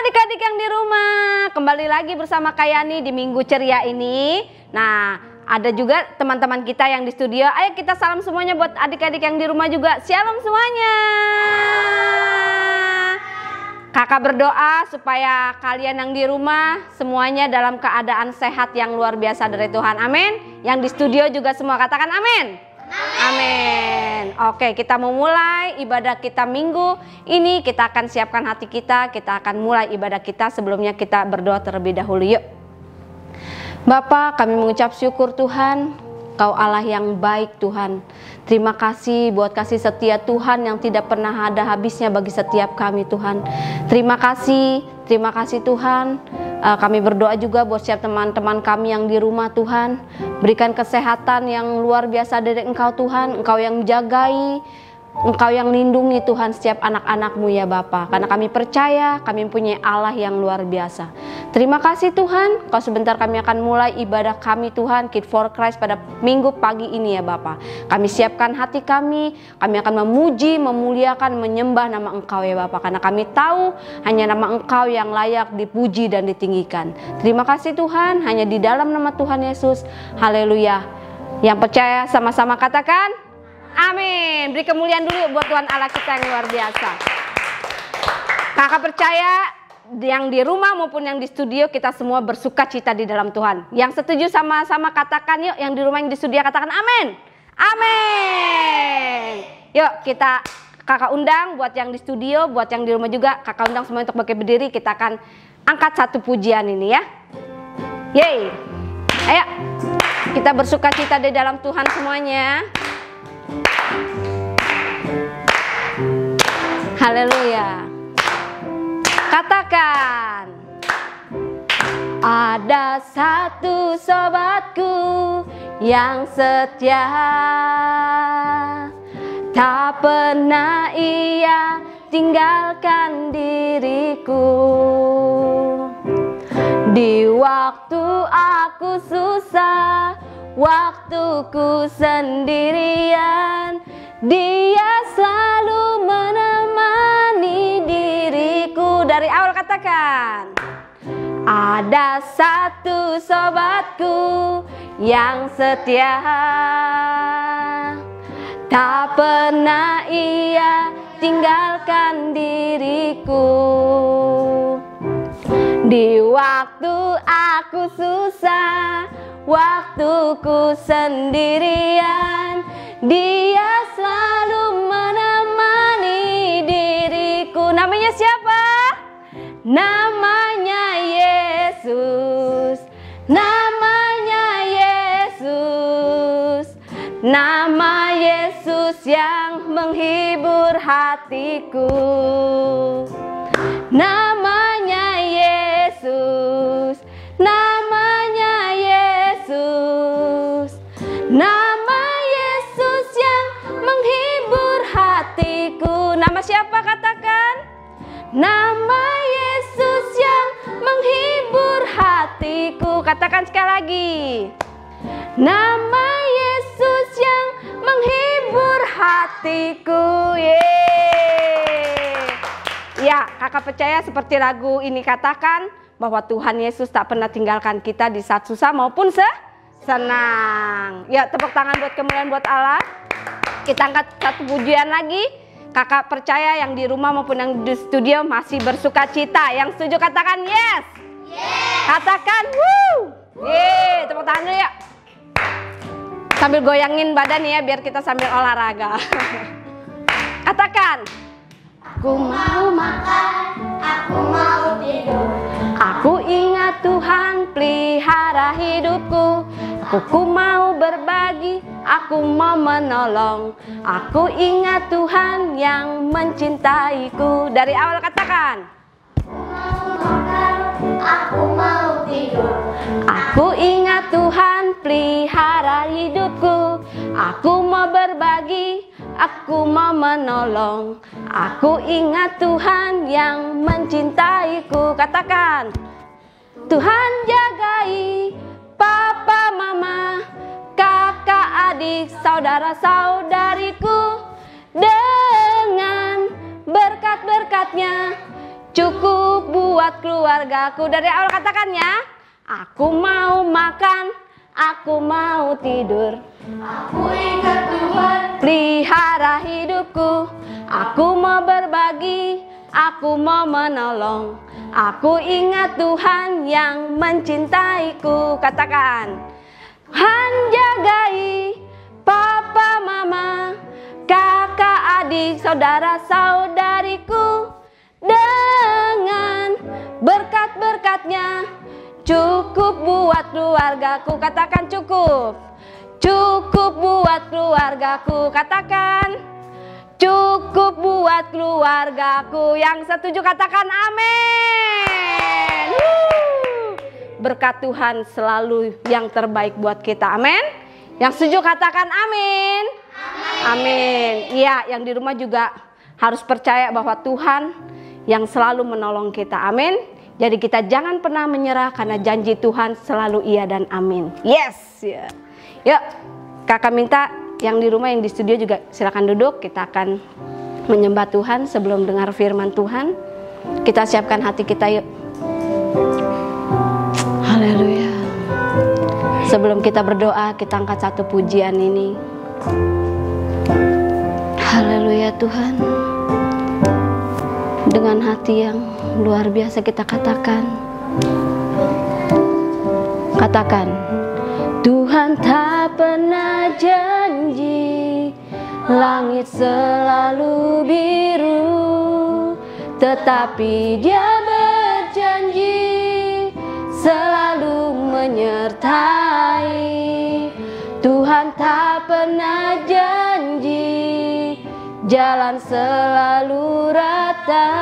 adik-adik yang di rumah, kembali lagi bersama Kayani di Minggu Ceria ini. Nah, ada juga teman-teman kita yang di studio. Ayo kita salam semuanya buat adik-adik yang di rumah juga. Shalom semuanya. Kakak berdoa supaya kalian yang di rumah semuanya dalam keadaan sehat yang luar biasa dari Tuhan. Amin. Yang di studio juga semua katakan amin. Amin. Oke, kita mau mulai ibadah kita minggu ini. Kita akan siapkan hati kita. Kita akan mulai ibadah kita. Sebelumnya kita berdoa terlebih dahulu yuk. Bapa, kami mengucap syukur Tuhan, Kau Allah yang baik Tuhan. Terima kasih buat kasih setia Tuhan yang tidak pernah ada habisnya bagi setiap kami Tuhan. Terima kasih Tuhan. Kami berdoa juga buat setiap teman-teman kami yang di rumah Tuhan. Berikan kesehatan yang luar biasa dari Engkau Tuhan. Engkau yang jagai, Engkau yang lindungi Tuhan setiap anak-anak-Mu ya Bapa. Karena kami percaya kami punya Allah yang luar biasa. Terima kasih Tuhan. Kau sebentar kami akan mulai ibadah kami Tuhan, Kid for Christ pada minggu pagi ini ya Bapa. Kami siapkan hati kami akan memuji, memuliakan, menyembah nama Engkau ya Bapa. Karena kami tahu hanya nama Engkau yang layak dipuji dan ditinggikan. Terima kasih Tuhan, hanya di dalam nama Tuhan Yesus. Haleluya. Yang percaya sama-sama katakan amin. Beri kemuliaan dulu buat Tuhan Allah kita yang luar biasa. Kakak percaya yang di rumah maupun yang di studio kita semua bersuka cita di dalam Tuhan. Yang setuju sama-sama katakan yuk, yang di rumah yang di studio katakan amin. Amin. Yuk kita kakak undang buat yang di studio, buat yang di rumah juga kakak undang semua untuk bangkit berdiri. Kita akan angkat satu pujian ini ya. Yeay. Ayo kita bersuka cita di dalam Tuhan semuanya. Haleluya. Katakan, ada satu sobatku yang setia, tak pernah ia tinggalkan diriku. Di waktu aku susah, waktuku sendirian, Dia selalu menemani diriku. Dari awal katakan, ada satu sobatku yang setia, tak pernah ia tinggalkan diriku. Di waktu aku susah, waktuku sendirian, Dia selalu menemani diriku. Namanya siapa? Namanya Yesus. Namanya Yesus. Nama Yesus yang menghibur hatiku. Namanya Yesus. Namanya Yesus. Nama Yesus yang menghibur hatiku. Nama siapa katakan? Nama Yesus yang menghibur hatiku. Katakan sekali lagi. Nama Yesus yang menghibur hatiku. Yeay. Ya, kakak percaya seperti lagu ini katakan bahwa Tuhan Yesus tak pernah tinggalkan kita di saat susah maupun senang. Ya, tepuk tangan buat kemuliaan buat Allah. Kita angkat satu pujian lagi. Kakak percaya yang di rumah maupun yang di studio masih bersuka cita. Yang setuju katakan yes. Yes. Katakan woo. Yeay, tepuk tangan dulu ya. Sambil goyangin badan ya biar kita sambil olahraga. Katakan, aku mau makan, aku mau tidur. Aku ingat Tuhan pelihara hidupku. Aku mau berbagi, aku mau menolong. Aku ingat Tuhan yang mencintaiku. Dari awal katakan, aku mau makan, aku mau tidur. Aku ingat Tuhan pelihara hidupku. Aku mau berbagi, aku mau menolong. Aku ingat Tuhan yang mencintaiku. Katakan, Tuhan jagai papa, mama, kakak, adik, saudara-saudariku. Dengan berkat-berkatnya cukup buat buat keluargaku. Dari awal katakannya, aku mau makan, aku mau tidur, Aku ingat Tuhan, pelihara hidupku. Aku mau berbagi, aku mau menolong. Aku ingat Tuhan yang mencintaiku. Katakan, Tuhan jagai papa mama, kakak adik, saudara-saudariku. Dengan berkat-berkatnya cukup buat keluargaku. Katakan cukup. Cukup buat keluargaku. Katakan cukup buat keluargaku. Yang setuju katakan amin. Berkat Tuhan selalu yang terbaik buat kita. Amin. Yang setuju katakan amin. Amin. Iya, yang di rumah juga harus percaya bahwa Tuhan yang selalu menolong kita. Amin. Jadi kita jangan pernah menyerah karena janji Tuhan selalu iya dan amin. Yes. Ya. Yuk, kakak minta yang di rumah, yang di studio juga silakan duduk. Kita akan menyembah Tuhan sebelum dengar firman Tuhan. Kita siapkan hati kita yuk. Haleluya. Sebelum kita berdoa, kita angkat satu pujian ini. Haleluya Tuhan. Dengan hati yang luar biasa kita katakan. Katakan, Tuhan tak pernah janji langit selalu biru, tetapi Dia berjanji selalu menyertai. Tuhan tak pernah janji jalan selalu rata,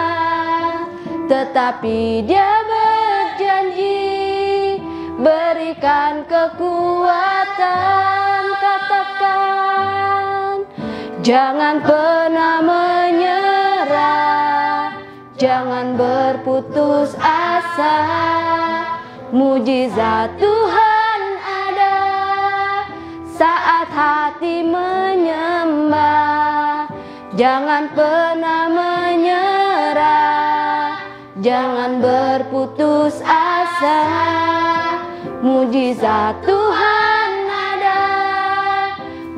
tetapi Dia berjanji berikan kekuatan. Katakan, jangan pernah menyerah, jangan berputus asa. Mujizat Tuhan ada saat hati menyembah. Jangan pernah menyerah, jangan berputus asa. Mujizat Tuhan ada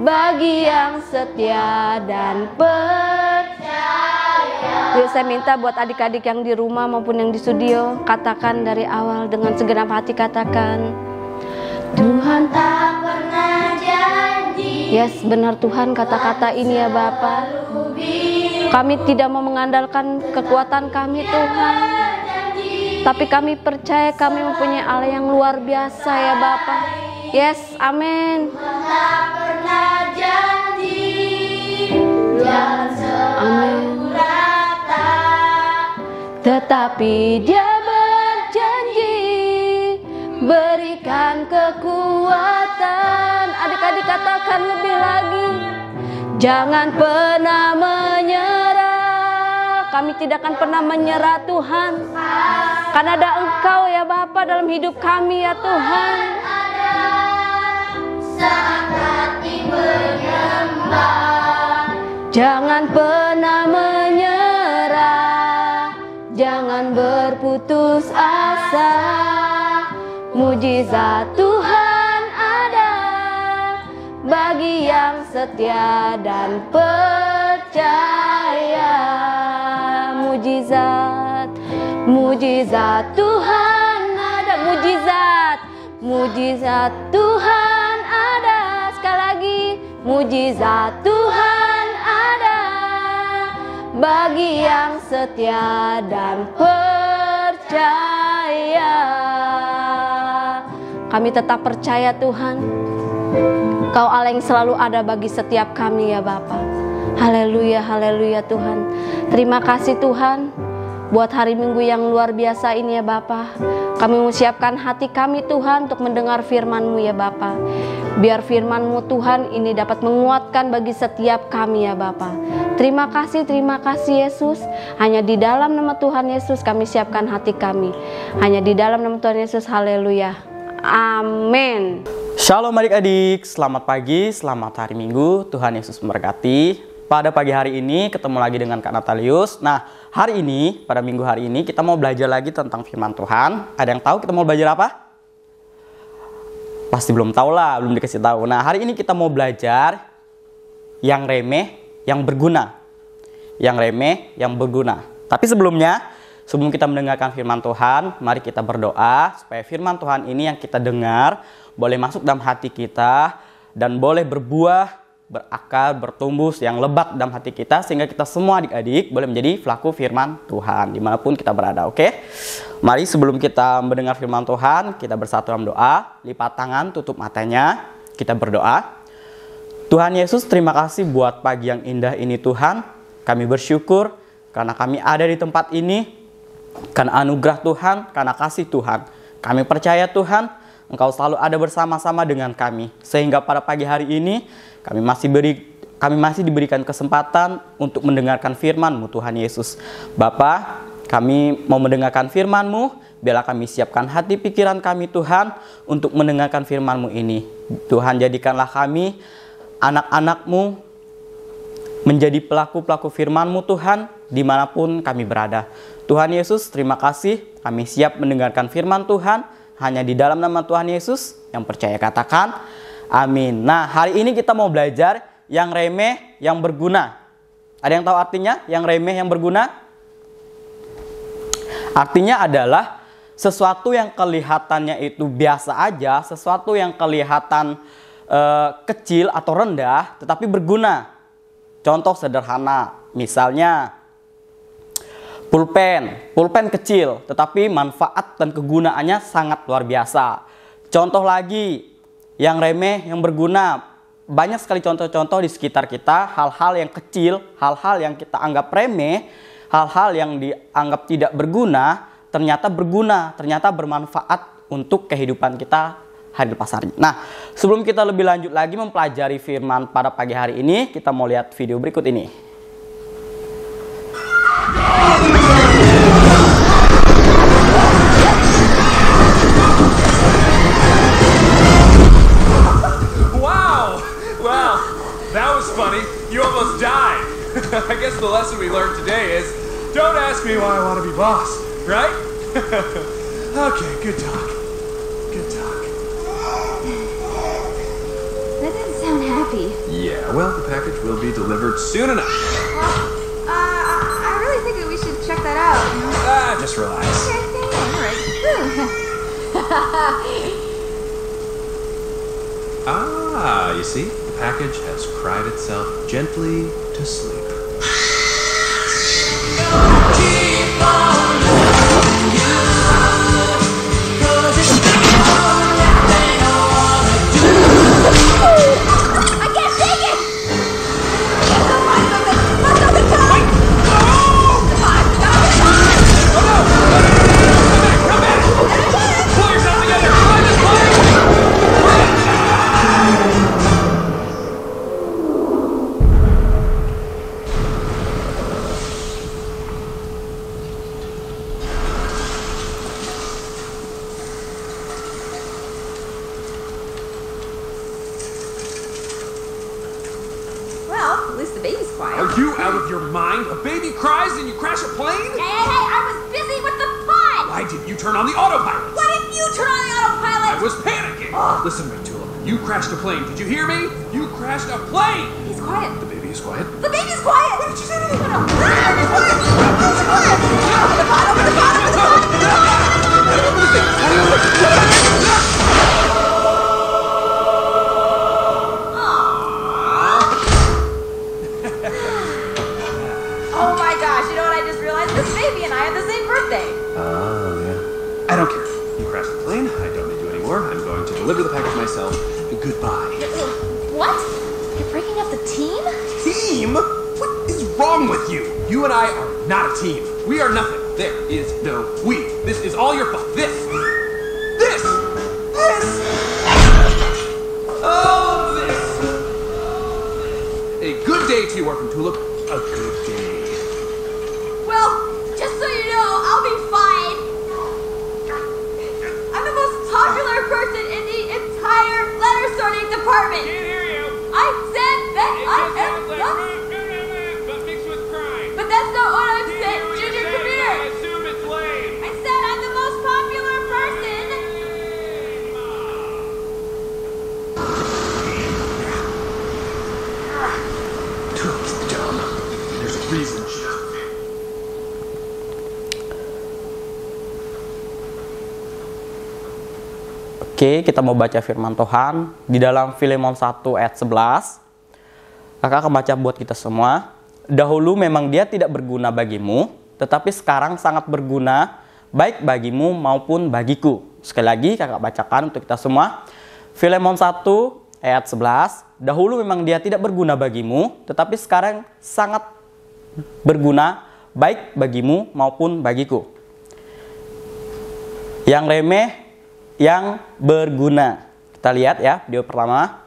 bagi yang setia dan percaya. Yuk, saya minta buat adik-adik yang di rumah maupun yang di studio, katakan dari awal dengan segenap hati, katakan, Tuhan tak pernah janji. Yes, benar Tuhan kata-kata ini ya Bapa. Kami tidak mau mengandalkan kekuatan kami Tuhan, tapi kami percaya kami mempunyai Allah yang luar biasa ya Bapa. Yes, amin. tak pernah janji jalan selalu rata, Tetapi Dia berjanji berikan kekuatan. Adik-adik katakan lebih lagi, jangan pernah menyerah. Kami tidak akan pernah menyerah Tuhan, karena ada Engkau ya Bapa dalam hidup kami ya Tuhan. saat hati menyembah. Jangan pernah menyerah, jangan berputus asa. Mujizat Tuhan ada bagi yang setia dan percaya. Mujizat, mujizat Tuhan ada. Mujizat Tuhan ada. Sekali lagi, mujizat Tuhan ada bagi yang setia dan percaya. Kami tetap percaya Tuhan, Kau Allah yang selalu ada bagi setiap kami ya Bapa. Haleluya, haleluya Tuhan. Terima kasih Tuhan buat hari Minggu yang luar biasa ini ya Bapa. Kami menyiapkan hati kami Tuhan untuk mendengar firman-Mu ya Bapa. Biar firman-Mu Tuhan ini dapat menguatkan bagi setiap kami ya Bapa. Terima kasih Yesus. Hanya di dalam nama Tuhan Yesus kami siapkan hati kami. Hanya di dalam nama Tuhan Yesus, haleluya. Amin. Shalom adik-adik, selamat pagi, selamat hari Minggu, Tuhan Yesus memberkati. Pada pagi hari ini ketemu lagi dengan Kak Natalius. Nah, hari ini, pada minggu hari ini kita mau belajar lagi tentang firman Tuhan. Ada yang tahu kita mau belajar apa? Pasti belum tahu lah, belum dikasih tahu. Nah, hari ini kita mau belajar yang remeh, yang berguna. Yang remeh, yang berguna. Tapi sebelumnya, sebelum kita mendengarkan firman Tuhan, mari kita berdoa supaya firman Tuhan ini yang kita dengar boleh masuk dalam hati kita dan boleh berbuah, berakar, bertumbuh yang lebat dalam hati kita, sehingga kita semua adik-adik boleh menjadi pelaku firman Tuhan dimanapun kita berada. Oke? Mari sebelum kita mendengar firman Tuhan, kita bersatu dalam doa. Lipat tangan, tutup matanya, kita berdoa. Tuhan Yesus, terima kasih buat pagi yang indah ini Tuhan. Kami bersyukur karena kami ada di tempat ini, karena anugerah Tuhan, karena kasih Tuhan. Kami percaya Tuhan, Engkau selalu ada bersama-sama dengan kami. Sehingga pada pagi hari ini, kami masih diberikan kesempatan untuk mendengarkan firman-Mu Tuhan Yesus. Bapa, kami mau mendengarkan firman-Mu, biarlah kami siapkan hati pikiran kami Tuhan untuk mendengarkan firman-Mu ini. Tuhan, jadikanlah kami anak-anak-Mu menjadi pelaku-pelaku firman-Mu Tuhan dimanapun kami berada. Tuhan Yesus, terima kasih, kami siap mendengarkan firman Tuhan hanya di dalam nama Tuhan Yesus. Yang percaya katakan amin. Nah, hari ini kita mau belajar yang remeh, yang berguna. Ada yang tahu artinya yang remeh, yang berguna? Artinya adalah sesuatu yang kelihatannya itu biasa aja, sesuatu yang kelihatan kecil atau rendah, tetapi berguna. Contoh sederhana, misalnya pulpen kecil, tetapi manfaat dan kegunaannya sangat luar biasa. Contoh lagi, yang remeh, yang berguna. Banyak sekali contoh-contoh di sekitar kita, hal-hal yang kecil, hal-hal yang kita anggap remeh, hal-hal yang dianggap tidak berguna, ternyata berguna, ternyata bermanfaat untuk kehidupan kita hari lepas hari. Nah, sebelum kita lebih lanjut lagi mempelajari firman pada pagi hari ini, kita mau lihat video berikut ini. That was funny. You almost died. I guess the lesson we learned today is don't ask me why I want to be boss, right? Okay, good talk. Good talk. That doesn't sound happy. Yeah, well, the package will be delivered soon enough. I really think that we should check that out. Just relax. Okay, all right. You see? The package has cried itself gently to sleep. I can't take it! Come back! Pull yourself together! Find this plane! Well, at least the baby's quiet. Are you out of your mind? A baby cries and you crash a plane? Hey, I was busy with the fun! Why didn't you turn on the autopilot? Why didn't you turn on the autopilot? I was panicking. Listen, McTulip, you crashed a plane. Did you hear me? You crashed a plane. He's quiet. The baby is quiet. The baby's quiet! What did you say to me? No. Oh my gosh, you know what I just realized? This baby and I have the same birthday. Oh, yeah. I don't care. You crashed the plane. I don't need you anymore. I'm going to deliver the package myself. Goodbye. What? You're breaking up the team? Team? What is wrong with you? You and I are not a team. We are nothing. There is no we. This is all your fault. This. All of this. A good day to you, Orphan Tulip. A good day. Well, just so you know, I'll be fine. I'm the most popular person in the entire letter sorting department. Can't hear you. I said that It I just am sounds like not. but mixed with crime. But that's not what I'm Can't saying. hear you. Oke, kita mau baca firman Tuhan di dalam Filemon 1 ayat 11. Kakak akan baca buat kita semua. Dahulu memang dia tidak berguna bagimu, tetapi sekarang sangat berguna, baik bagimu maupun bagiku. Sekali lagi kakak bacakan untuk kita semua. Filemon 1 ayat 11. Dahulu memang dia tidak berguna bagimu, tetapi sekarang sangat berguna, baik bagimu maupun bagiku. Yang remeh, yang berguna. Kita lihat ya video pertama.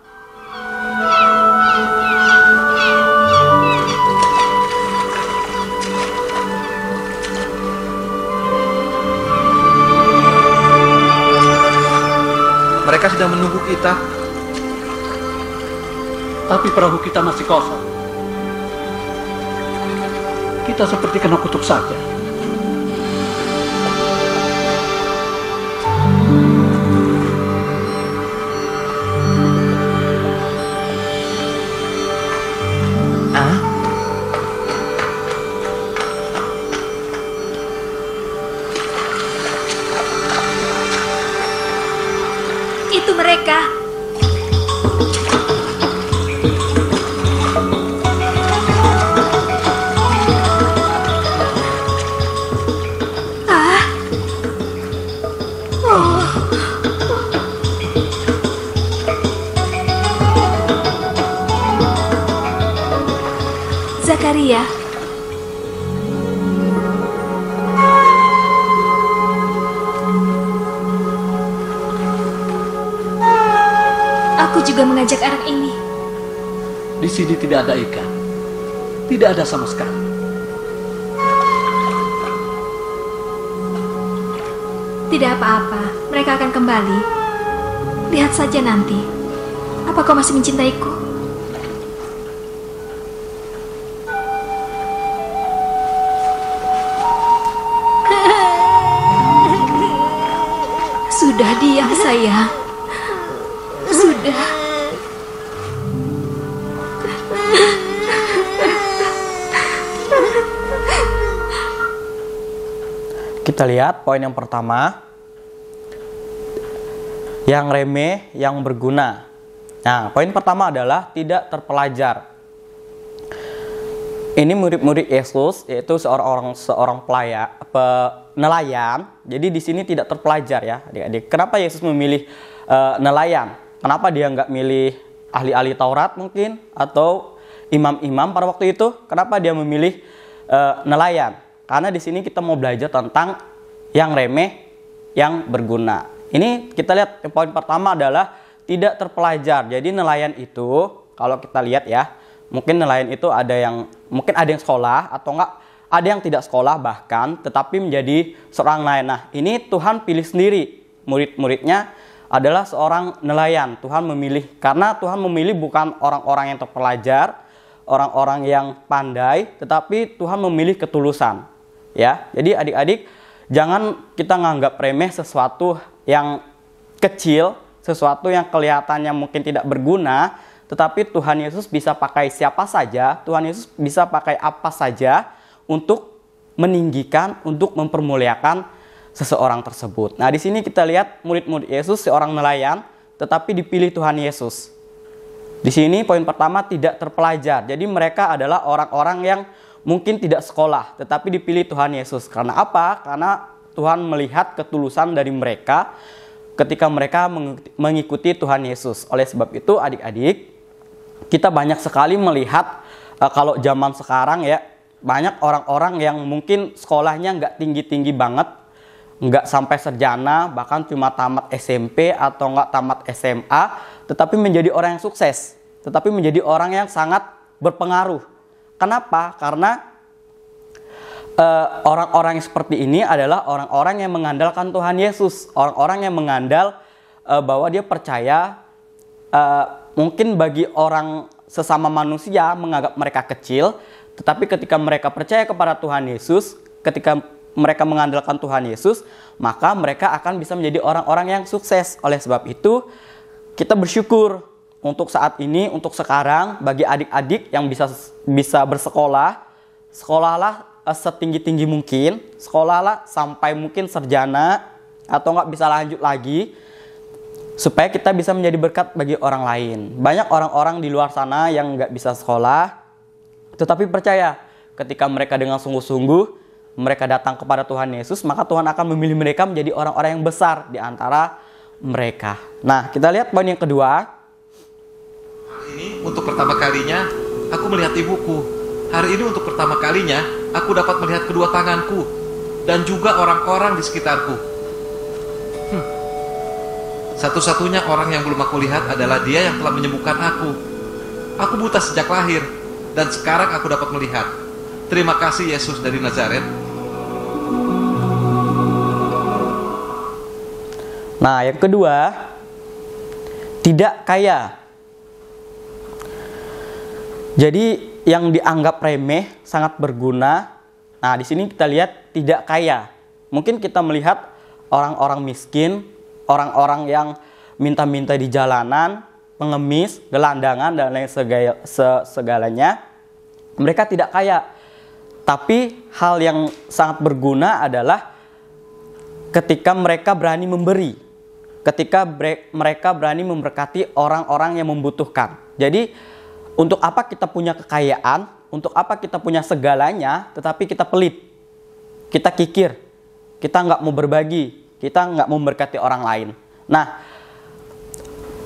Mereka sedang menunggu kita, tapi perahu kita masih kosong. Kita seperti kena kutuk saja. Itu mereka. Zakaria. Aku juga mengajak anak ini. Di sini tidak ada ikan. Tidak ada sama sekali. Tidak apa-apa, mereka akan kembali. Lihat saja nanti. Apa kau masih mencintaiku? Sudah diam, sayang. Sudah. Kita lihat poin yang pertama. Yang remeh, yang berguna. Nah, poin pertama adalah tidak terpelajar. Ini murid-murid Yesus, yaitu seorang nelayan. Jadi di sini tidak terpelajar ya, adik-adik. Kenapa Yesus memilih nelayan? Kenapa dia nggak milih ahli-ahli Taurat mungkin atau imam-imam pada waktu itu? Kenapa dia memilih nelayan? Karena di sini kita mau belajar tentang yang remeh, yang berguna. Ini kita lihat poin pertama adalah tidak terpelajar. Jadi nelayan itu kalau kita lihat ya, mungkin nelayan itu ada yang sekolah atau enggak ada yang tidak sekolah bahkan tetapi menjadi seorang nelayan. Nah, ini Tuhan pilih sendiri murid-muridnya adalah seorang nelayan. Tuhan memilih karena Tuhan memilih bukan orang-orang yang terpelajar, orang-orang yang pandai, tetapi Tuhan memilih ketulusan. Ya. Jadi adik-adik jangan kita nganggap remeh sesuatu yang kecil, sesuatu yang kelihatannya mungkin tidak berguna, tetapi Tuhan Yesus bisa pakai siapa saja, Tuhan Yesus bisa pakai apa saja untuk meninggikan, untuk mempermuliakan seseorang tersebut. Nah, di sini kita lihat murid-murid Yesus seorang nelayan, tetapi dipilih Tuhan Yesus. Di sini poin pertama tidak terpelajar. Jadi mereka adalah orang-orang yang mungkin tidak sekolah, tetapi dipilih Tuhan Yesus. Karena apa? Karena Tuhan melihat ketulusan dari mereka ketika mereka mengikuti Tuhan Yesus. Oleh sebab itu adik-adik, kita banyak sekali melihat kalau zaman sekarang ya, banyak orang-orang yang mungkin sekolahnya nggak tinggi-tinggi banget, nggak sampai sarjana, bahkan cuma tamat SMP atau nggak tamat SMA, tetapi menjadi orang yang sukses, tetapi menjadi orang yang sangat berpengaruh. Kenapa? Karena orang-orang yang seperti ini adalah orang-orang yang mengandalkan Tuhan Yesus, orang-orang yang mengandal bahwa dia percaya. Mungkin bagi orang sesama manusia menganggap mereka kecil, tetapi ketika mereka percaya kepada Tuhan Yesus, ketika mereka mengandalkan Tuhan Yesus, maka mereka akan bisa menjadi orang-orang yang sukses. Oleh sebab itu, kita bersyukur untuk saat ini, untuk sekarang, bagi adik-adik yang bisa bersekolah, sekolahlah setinggi-tinggi mungkin, sekolahlah sampai mungkin sarjana atau nggak bisa lanjut lagi. supaya kita bisa menjadi berkat bagi orang lain. Banyak orang-orang di luar sana yang nggak bisa sekolah, tetapi percaya ketika mereka dengan sungguh-sungguh mereka datang kepada Tuhan Yesus, maka Tuhan akan memilih mereka menjadi orang-orang yang besar di antara mereka. Nah, kita lihat poin yang kedua. Hari ini untuk pertama kalinya aku melihat ibuku. Hari ini untuk pertama kalinya aku dapat melihat kedua tanganku dan juga orang-orang di sekitarku. Satu-satunya orang yang belum aku lihat adalah Dia yang telah menyembuhkan aku. Aku buta sejak lahir dan sekarang aku dapat melihat. Terima kasih Yesus dari Nazaret. Nah, yang kedua, tidak kaya. Jadi yang dianggap remeh sangat berguna. Nah, di sini kita lihat tidak kaya. Mungkin kita melihat orang-orang miskin, orang-orang yang minta-minta di jalanan, pengemis, gelandangan dan lain segalanya. Mereka tidak kaya. Tapi hal yang sangat berguna adalah ketika mereka berani memberi. Ketika mereka berani memberkati orang-orang yang membutuhkan. Jadi untuk apa kita punya kekayaan, untuk apa kita punya segalanya, tetapi kita pelit, kita kikir, kita nggak mau berbagi, kita nggak mau memberkati orang lain. Nah,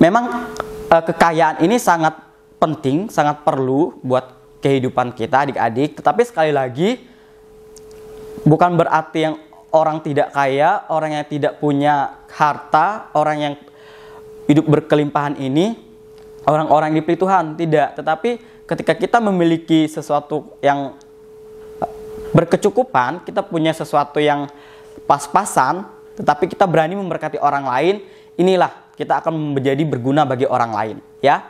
memang kekayaan ini sangat penting, sangat perlu buat kehidupan kita adik-adik. Tetapi sekali lagi, bukan berarti yang orang tidak kaya, orang yang tidak punya harta, orang yang hidup berkelimpahan ini orang-orang yang dipilih Tuhan. Tidak, tetapi ketika kita memiliki sesuatu yang berkecukupan, kita punya sesuatu yang pas-pasan, tetapi kita berani memberkati orang lain, inilah kita akan menjadi berguna bagi orang lain, ya.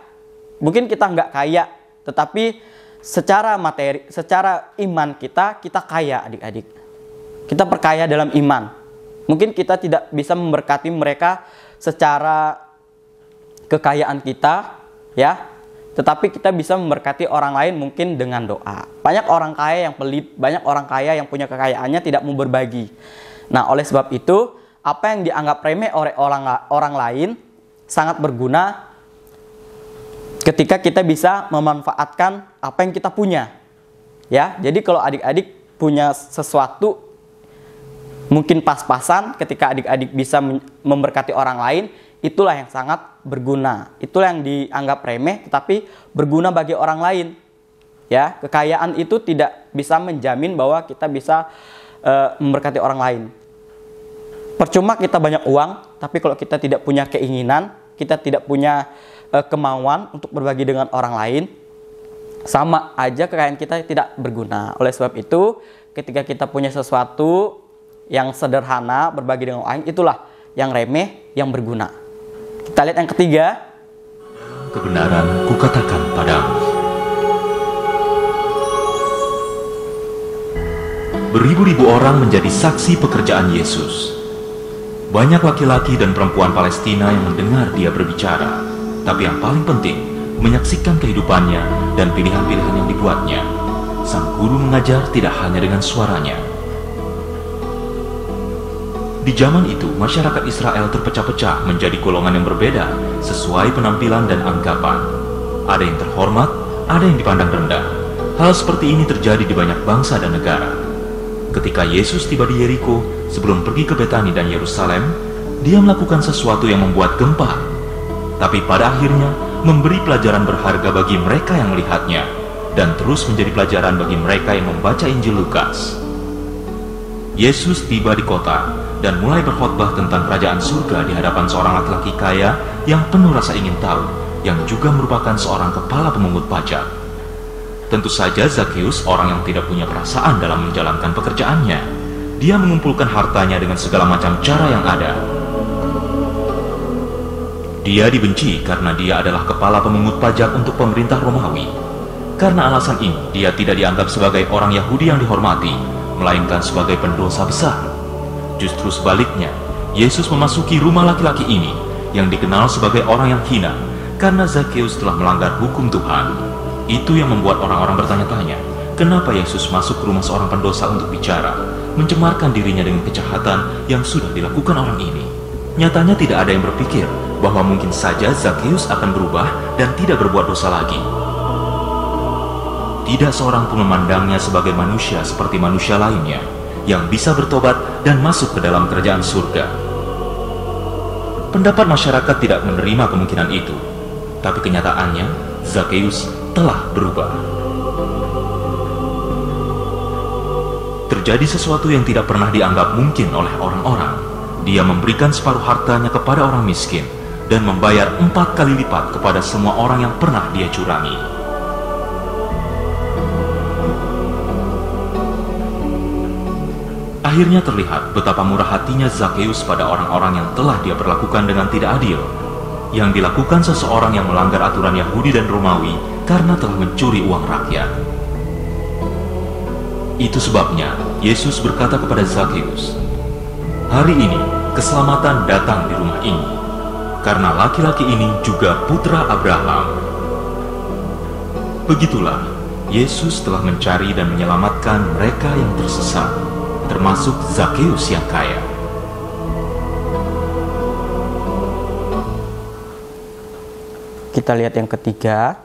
Mungkin kita nggak kaya, tetapi secara materi, secara iman kita kaya adik-adik. Kita perkaya dalam iman. Mungkin kita tidak bisa memberkati mereka secara kekayaan kita, ya. Tetapi kita bisa memberkati orang lain mungkin dengan doa. Banyak orang kaya yang pelit, banyak orang kaya yang punya kekayaannya tidak mau berbagi. Nah, oleh sebab itu, apa yang dianggap remeh oleh orang lain sangat berguna ketika kita bisa memanfaatkan apa yang kita punya. Ya, jadi kalau adik-adik punya sesuatu mungkin pas-pasan, ketika adik-adik bisa memberkati orang lain, itulah yang sangat berguna. Itulah yang dianggap remeh tetapi berguna bagi orang lain. Ya, kekayaan itu tidak bisa menjamin bahwa kita bisa memberkati orang lain. Percuma kita banyak uang, tapi kalau kita tidak punya keinginan, kita tidak punya kemauan untuk berbagi dengan orang lain, sama aja kekayaan kita tidak berguna. Oleh sebab itu, ketika kita punya sesuatu yang sederhana, berbagi dengan orang lain, itulah yang remeh, yang berguna. Kita lihat yang ketiga. Kebenaran kukatakan padamu. Beribu-ribu orang menjadi saksi pekerjaan Yesus. Banyak laki-laki dan perempuan Palestina yang mendengar dia berbicara. Tapi yang paling penting, menyaksikan kehidupannya dan pilihan-pilihan yang dibuatnya. Sang guru mengajar tidak hanya dengan suaranya. Di zaman itu, masyarakat Israel terpecah-pecah menjadi golongan yang berbeda sesuai penampilan dan anggapan. Ada yang terhormat, ada yang dipandang rendah. Hal seperti ini terjadi di banyak bangsa dan negara. Ketika Yesus tiba di Yeriko, sebelum pergi ke Betani dan Yerusalem, dia melakukan sesuatu yang membuat gempar. Tapi pada akhirnya, memberi pelajaran berharga bagi mereka yang melihatnya, dan terus menjadi pelajaran bagi mereka yang membaca Injil Lukas. Yesus tiba di kota, dan mulai berkhotbah tentang kerajaan surga di hadapan seorang laki-laki kaya yang penuh rasa ingin tahu, yang juga merupakan seorang kepala pemungut pajak. Tentu saja Zakheus orang yang tidak punya perasaan dalam menjalankan pekerjaannya. Dia mengumpulkan hartanya dengan segala macam cara yang ada. Dia dibenci karena dia adalah kepala pemungut pajak untuk pemerintah Romawi. Karena alasan ini, dia tidak dianggap sebagai orang Yahudi yang dihormati, melainkan sebagai pendosa besar. Justru sebaliknya, Yesus memasuki rumah laki-laki ini yang dikenal sebagai orang yang hina karena Zakheus telah melanggar hukum Tuhan. Itu yang membuat orang-orang bertanya-tanya, kenapa Yesus masuk ke rumah seorang pendosa untuk bicara, mencemarkan dirinya dengan kejahatan yang sudah dilakukan orang ini. Nyatanya tidak ada yang berpikir bahwa mungkin saja Zakheus akan berubah dan tidak berbuat dosa lagi. Tidak seorang pun memandangnya sebagai manusia seperti manusia lainnya yang bisa bertobat dan masuk ke dalam kerajaan surga. Pendapat masyarakat tidak menerima kemungkinan itu, tapi kenyataannya Zakheus telah berubah. Terjadi sesuatu yang tidak pernah dianggap mungkin oleh orang-orang. Dia memberikan separuh hartanya kepada orang miskin dan membayar 4 kali lipat kepada semua orang yang pernah dia curangi. Akhirnya terlihat betapa murah hatinya Zakheus pada orang-orang yang telah dia perlakukan dengan tidak adil, yang dilakukan seseorang yang melanggar aturan Yahudi dan Romawi karena telah mencuri uang rakyat. Itu sebabnya Yesus berkata kepada Zakheus, "Hari ini keselamatan datang di rumah ini, karena laki-laki ini juga putra Abraham." Begitulah Yesus telah mencari dan menyelamatkan mereka yang tersesat, termasuk Zakheus yang kaya. Kita lihat yang ketiga,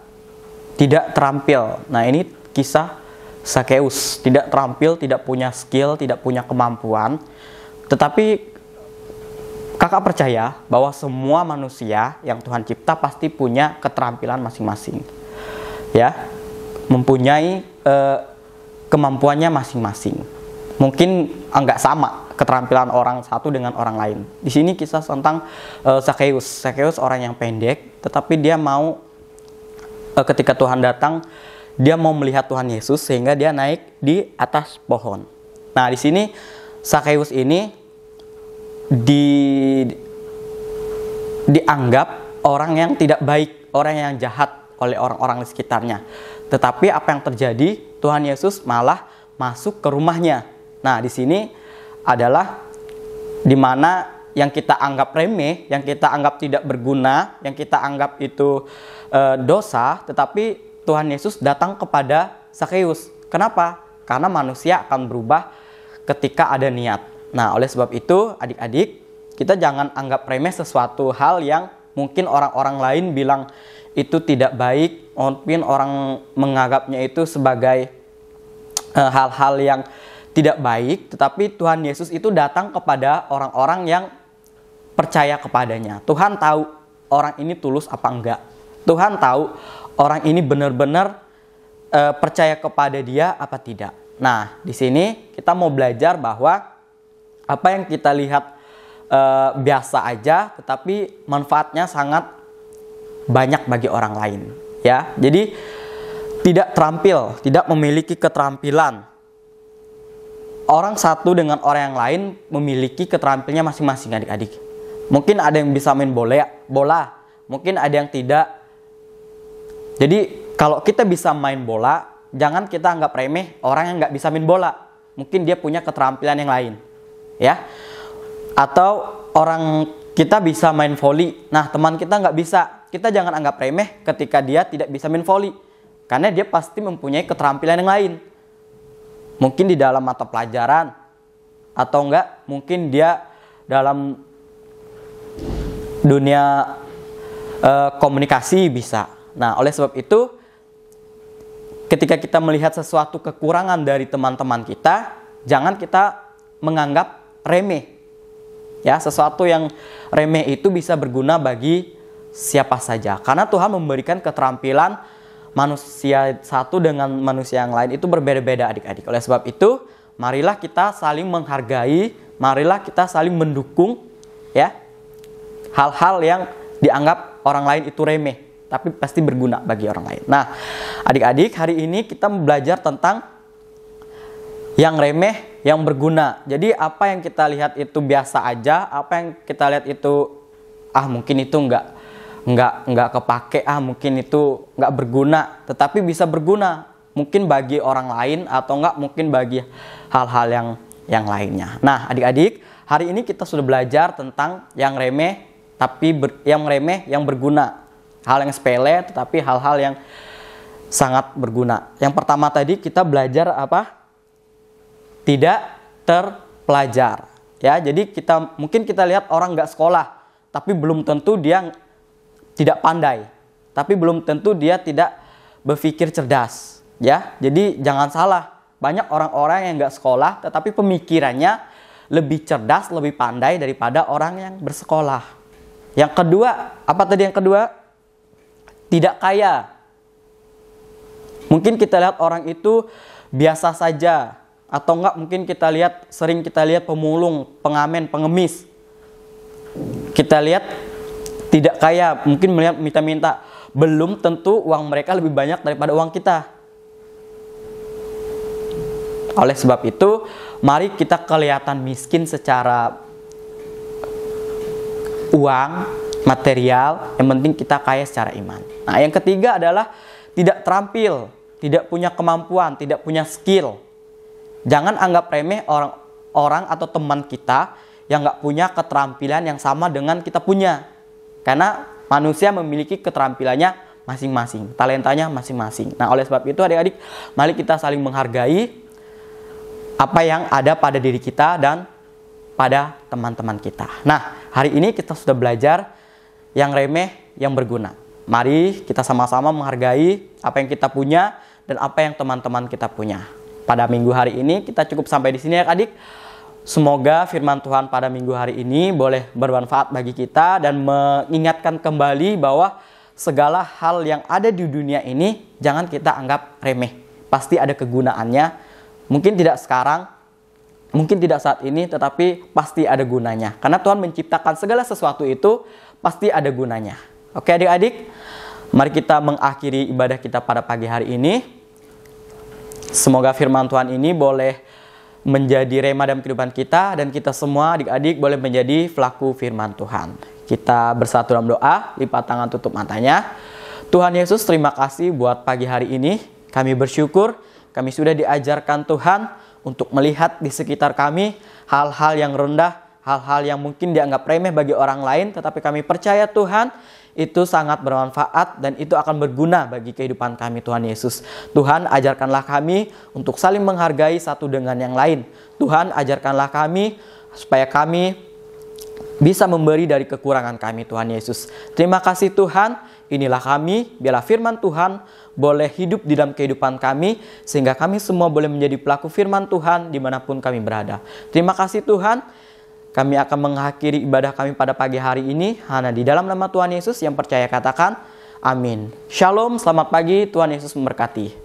tidak terampil. Nah, ini kisah Zakheus, tidak terampil, tidak punya skill, tidak punya kemampuan. Tetapi kakak percaya bahwa semua manusia yang Tuhan cipta pasti punya keterampilan masing-masing. Ya, mempunyai kemampuannya masing-masing. Mungkin enggak sama keterampilan orang satu dengan orang lain. Di sini kisah tentang Zakheus. Zakheus orang yang pendek, tetapi dia mau ketika Tuhan datang, dia mau melihat Tuhan Yesus sehingga dia naik di atas pohon. Nah, di sini Zakheus ini dianggap orang yang tidak baik, orang yang jahat oleh orang-orang di sekitarnya. Tetapi apa yang terjadi? Tuhan Yesus malah masuk ke rumahnya. Nah, di sini adalah di mana yang kita anggap remeh, yang kita anggap tidak berguna, yang kita anggap itu dosa, tetapi Tuhan Yesus datang kepada Zakheus. Kenapa? Karena manusia akan berubah ketika ada niat. Nah, oleh sebab itu, adik-adik, kita jangan anggap remeh sesuatu hal yang mungkin orang-orang lain bilang itu tidak baik, mungkin orang menganggapnya itu sebagai hal-hal yang tidak baik, tetapi Tuhan Yesus itu datang kepada orang-orang yang percaya kepadanya. Tuhan tahu orang ini tulus apa enggak. Tuhan tahu orang ini benar-benar percaya kepada dia apa tidak. Nah, di sini kita mau belajar bahwa apa yang kita lihat biasa aja, tetapi manfaatnya sangat banyak bagi orang lain. Ya, jadi tidak terampil, tidak memiliki keterampilan. Orang satu dengan orang yang lain memiliki keterampilannya masing-masing, adik-adik. Mungkin ada yang bisa main bola, mungkin ada yang tidak. Jadi kalau kita bisa main bola, jangan kita anggap remeh orang yang nggak bisa main bola. Mungkin dia punya keterampilan yang lain, ya. Atau orang kita bisa main voli, nah teman kita nggak bisa. Kita jangan anggap remeh ketika dia tidak bisa main voli, karena dia pasti mempunyai keterampilan yang lain. Mungkin di dalam mata pelajaran, atau enggak mungkin dia dalam dunia komunikasi bisa. Nah, oleh sebab itu, ketika kita melihat sesuatu kekurangan dari teman-teman kita, jangan kita menganggap remeh. Ya, sesuatu yang remeh itu bisa berguna bagi siapa saja. Karena Tuhan memberikan keterampilan manusia satu dengan manusia yang lain itu berbeda-beda, adik-adik. Oleh sebab itu, marilah kita saling menghargai, marilah kita saling mendukung, ya, hal-hal yang dianggap orang lain itu remeh, tapi pasti berguna bagi orang lain. Nah, adik-adik, hari ini kita belajar tentang yang remeh, yang berguna. Jadi apa yang kita lihat itu biasa aja, apa yang kita lihat itu mungkin itu nggak kepake, mungkin itu nggak berguna, tetapi bisa berguna mungkin bagi orang lain atau nggak mungkin bagi hal-hal yang lainnya. Nah, adik-adik, hari ini kita sudah belajar tentang yang remeh yang berguna, hal yang sepele tetapi hal-hal yang sangat berguna. Yang pertama tadi kita belajar apa? Tidak terpelajar. Ya, jadi mungkin kita lihat orang nggak sekolah, tapi belum tentu dia tidak pandai. Tapi belum tentu dia tidak berpikir cerdas. Ya, jadi jangan salah. Banyak orang-orang yang nggak sekolah, tetapi pemikirannya lebih cerdas, lebih pandai daripada orang yang bersekolah. Yang kedua, apa tadi yang kedua? Tidak kaya. Mungkin kita lihat orang itu biasa saja. Atau enggak mungkin sering kita lihat pemulung, pengamen, pengemis. Kita lihat tidak kaya, mungkin melihat minta-minta. Belum tentu uang mereka lebih banyak daripada uang kita. Oleh sebab itu, mari kita kelihatan miskin secara uang, material, yang penting kita kaya secara iman. Nah, yang ketiga adalah tidak terampil, tidak punya kemampuan, tidak punya skill. Jangan anggap remeh orang atau teman kita yang nggak punya keterampilan yang sama dengan kita punya. Karena manusia memiliki keterampilannya masing-masing, talentanya masing-masing. Nah, oleh sebab itu adik-adik, mari kita saling menghargai apa yang ada pada diri kita dan pada teman-teman kita. Nah, hari ini kita sudah belajar yang remeh, yang berguna. Mari kita sama-sama menghargai apa yang kita punya dan apa yang teman-teman kita punya. Pada minggu hari ini kita cukup sampai di sini ya adik. Semoga firman Tuhan pada minggu hari ini boleh bermanfaat bagi kita dan mengingatkan kembali bahwa segala hal yang ada di dunia ini jangan kita anggap remeh. Pasti ada kegunaannya. Mungkin tidak sekarang, mungkin tidak saat ini, tetapi pasti ada gunanya. Karena Tuhan menciptakan segala sesuatu itu pasti ada gunanya. Oke adik-adik, mari kita mengakhiri ibadah kita pada pagi hari ini. Semoga firman Tuhan ini boleh menjadi rema dalam kehidupan kita, dan kita semua adik-adik boleh menjadi pelaku firman Tuhan. Kita bersatu dalam doa, lipat tangan, tutup matanya. Tuhan Yesus, terima kasih buat pagi hari ini. Kami bersyukur, kami sudah diajarkan Tuhan untuk melihat di sekitar kami hal-hal yang rendah, hal-hal yang mungkin dianggap remeh bagi orang lain, tetapi kami percaya Tuhan, itu sangat bermanfaat dan itu akan berguna bagi kehidupan kami Tuhan Yesus. Tuhan, ajarkanlah kami untuk saling menghargai satu dengan yang lain. Tuhan, ajarkanlah kami supaya kami bisa memberi dari kekurangan kami Tuhan Yesus. Terima kasih Tuhan, inilah kami, biarlah firman Tuhan boleh hidup di dalam kehidupan kami, sehingga kami semua boleh menjadi pelaku firman Tuhan dimanapun kami berada. Terima kasih Tuhan. Kami akan mengakhiri ibadah kami pada pagi hari ini hanya di dalam nama Tuhan Yesus. Yang percaya katakan amin. Shalom, selamat pagi, Tuhan Yesus memberkati.